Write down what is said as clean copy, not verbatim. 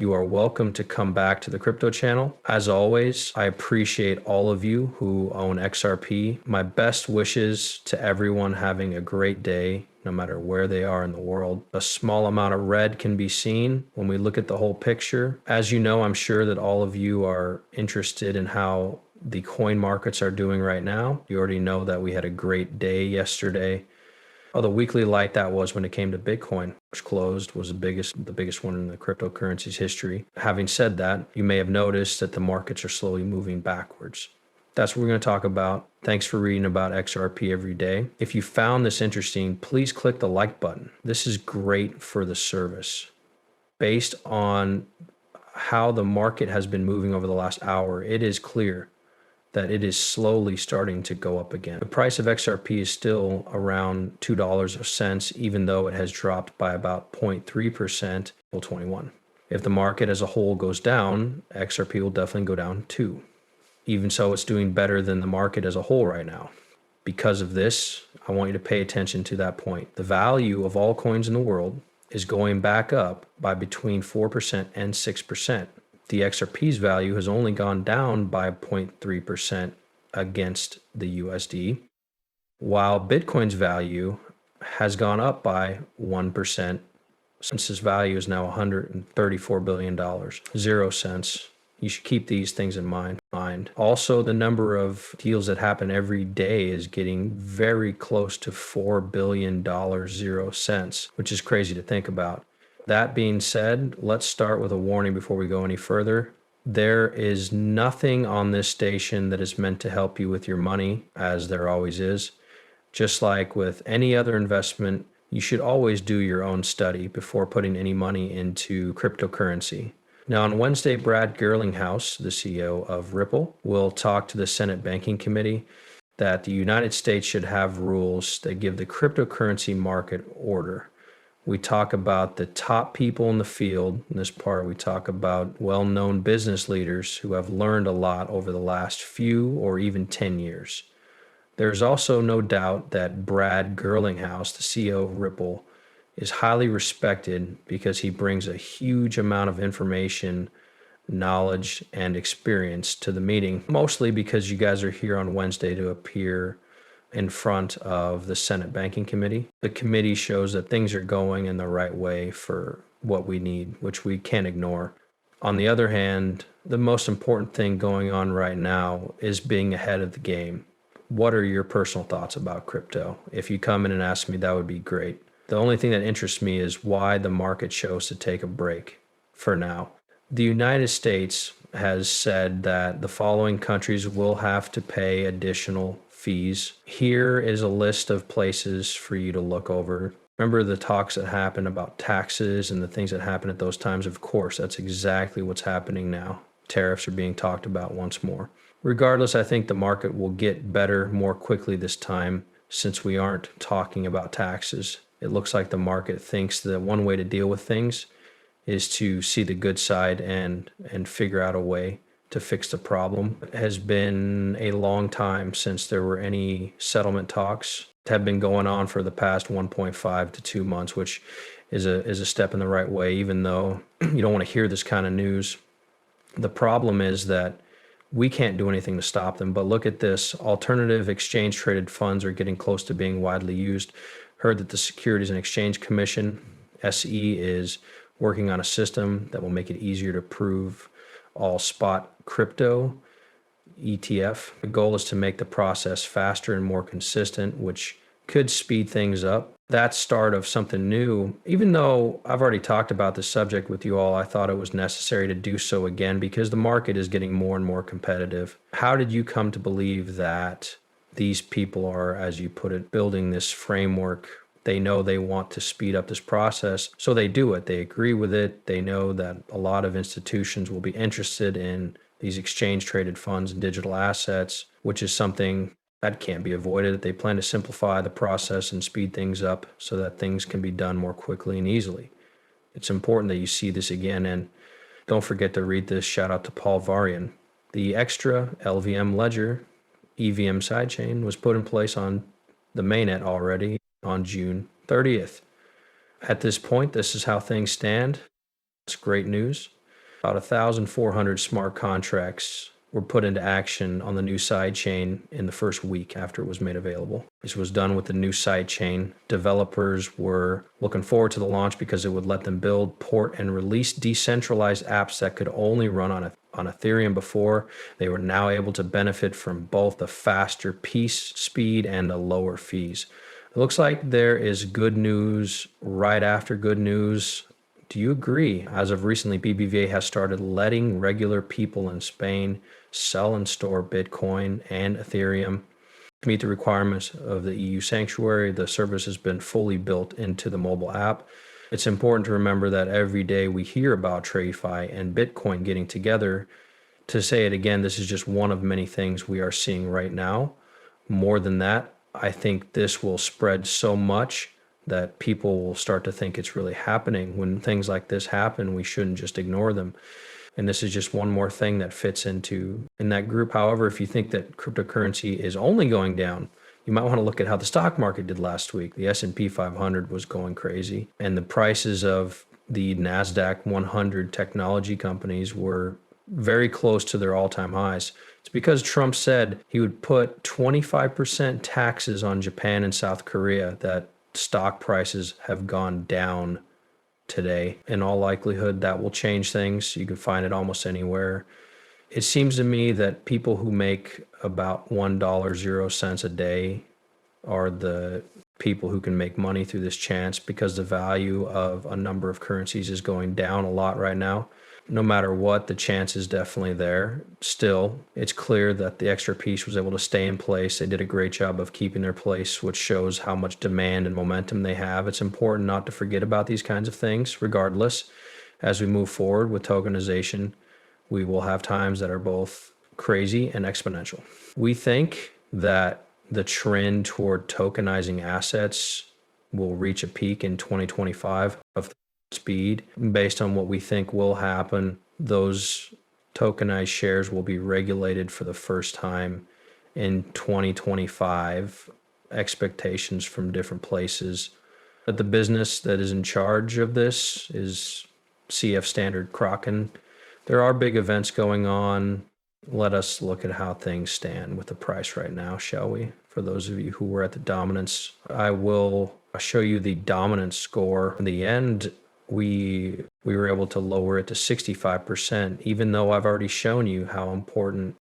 You are welcome to come back to the crypto channel. As always, I appreciate all of you who own XRP. My best wishes to everyone having a great day, no matter where they are in the world. A small amount of red can be seen when we look at the whole picture. As you know, I'm sure that all of you are interested in how the coin markets are doing right now. You already know that we had a great day yesterday. Oh, the weekly light that was when it came to Bitcoin, which closed, was the biggest one in the cryptocurrency's history. Having said that, you may have noticed that the markets are slowly moving backwards. That's what we're going to talk about. Thanks for reading about XRP every day. If you found this interesting, please click the like button. This is great for the service. Based on how the market has been moving over the last hour, it is clear that it is slowly starting to go up again. The price of XRP is still around $2, even though it has dropped by about 0.3% till 21. If the market as a whole goes down, XRP will definitely go down too. Even so, it's doing better than the market as a whole right now. Because of this, I want you to pay attention to that point. The value of all coins in the world is going back up by between 4% and 6%. The XRP's value has only gone down by 0.3% against the USD, while Bitcoin's value has gone up by 1%. Since its value is now $134 billion, 0 cents. You should keep these things in mind. Also, the number of deals that happen every day is getting very close to $4 billion, 0 cents, which is crazy to think about. That being said, let's start with a warning before we go any further. There is nothing on this station that is meant to help you with your money, as there always is. Just like with any other investment, you should always do your own study before putting any money into cryptocurrency. Now, on Wednesday, Brad Gerlinghouse, the CEO of Ripple, will talk to the Senate Banking Committee that the United States should have rules that give the cryptocurrency market order. We talk about the top people in the field. In this part, we talk about well-known business leaders who have learned a lot over the last few or even 10 years. There's also no doubt that Brad Gerlinghouse, the CEO of Ripple, is highly respected because he brings a huge amount of information, knowledge, and experience to the meeting, mostly because you guys are here on Wednesday to appear in front of the Senate Banking Committee. The committee shows that things are going in the right way for what we need, which we can't ignore. On the other hand, the most important thing going on right now is being ahead of the game. What are your personal thoughts about crypto? If you come in and ask me, that would be great. The only thing that interests me is why the market chose to take a break for now. The United States has said that the following countries will have to pay additional fees. Here is a list of places for you to look over. Remember the talks that happened about taxes and the things that happened at those times? Of course, that's exactly what's happening now. Tariffs are being talked about once more. Regardless, I think the market will get better more quickly this time since we aren't talking about taxes. It looks like the market thinks that one way to deal with things is to see the good side and figure out a way to fix the problem. It has been a long time since there were any settlement talks. Have been going on for the past 1.5 to 2 months, which is a step in the right way, even though you don't want to hear this kind of news. The problem is that we can't do anything to stop them. But look at this. Alternative exchange traded funds are getting close to being widely used. Heard that the Securities and Exchange Commission, SE, is working on a system that will make it easier to prove all spot crypto ETF. The goal is to make the process faster and more consistent, which could speed things up. That start of something new, even though I've already talked about this subject with you all, I thought it was necessary to do so again because the market is getting more and more competitive. How did you come to believe that these people are, as you put it, building this framework? They know they want to speed up this process, so they do it. They agree with it. They know that a lot of institutions will be interested in these exchange traded funds and digital assets, which is something that can't be avoided. They plan to simplify the process and speed things up so that things can be done more quickly and easily. It's important that you see this again, and don't forget to read this. Shout out to Paul Varian. The extra LVM ledger EVM sidechain was put in place on the mainnet already on June 30th. At this point, this is how things stand. It's great news. About 1,400 smart contracts were put into action on the new sidechain in the first week after it was made available. This was done with the new sidechain. Developers were looking forward to the launch because it would let them build, port, and release decentralized apps that could only run on Ethereum before. They were now able to benefit from both the faster piece speed and the lower fees. It looks like there is good news right after good news. Do you agree? As of recently, BBVA has started letting regular people in Spain sell and store Bitcoin and Ethereum to meet the requirements of the EU sanctuary. The service has been fully built into the mobile app. It's important to remember that every day we hear about TradFi and Bitcoin getting together. To say it again, this is just one of many things we are seeing right now. More than that, I think this will spread so much that people will start to think it's really happening. When things like this happen, we shouldn't just ignore them. And this is just one more thing that fits into in that group. However, if you think that cryptocurrency is only going down, you might want to look at how the stock market did last week. The S&P 500 was going crazy, and the prices of the NASDAQ 100 technology companies were very close to their all-time highs. It's because Trump said he would put 25% taxes on Japan and South Korea that stock prices have gone down today. In all likelihood, that will change things. You can find it almost anywhere. It seems to me that people who make about $1.00 a day are the people who can make money through this chance, because the value of a number of currencies is going down a lot right now. No matter what, the chance is definitely there. Still, it's clear that the XRP was able to stay in place. They did a great job of keeping their place, which shows how much demand and momentum they have. It's important not to forget about these kinds of things. Regardless, as we move forward with tokenization, we will have times that are both crazy and exponential. We think that the trend toward tokenizing assets will reach a peak in 2025 of speed. Based on what we think will happen, those tokenized shares will be regulated for the first time in 2025. Expectations from different places. But the business that is in charge of this is CF Standard Kraken. There are big events going on. Let us look at how things stand with the price right now, shall we? For those of you who were at the dominance, I will show you the dominance score. In the end, we were able to lower it to 65%, even though I've already shown you how important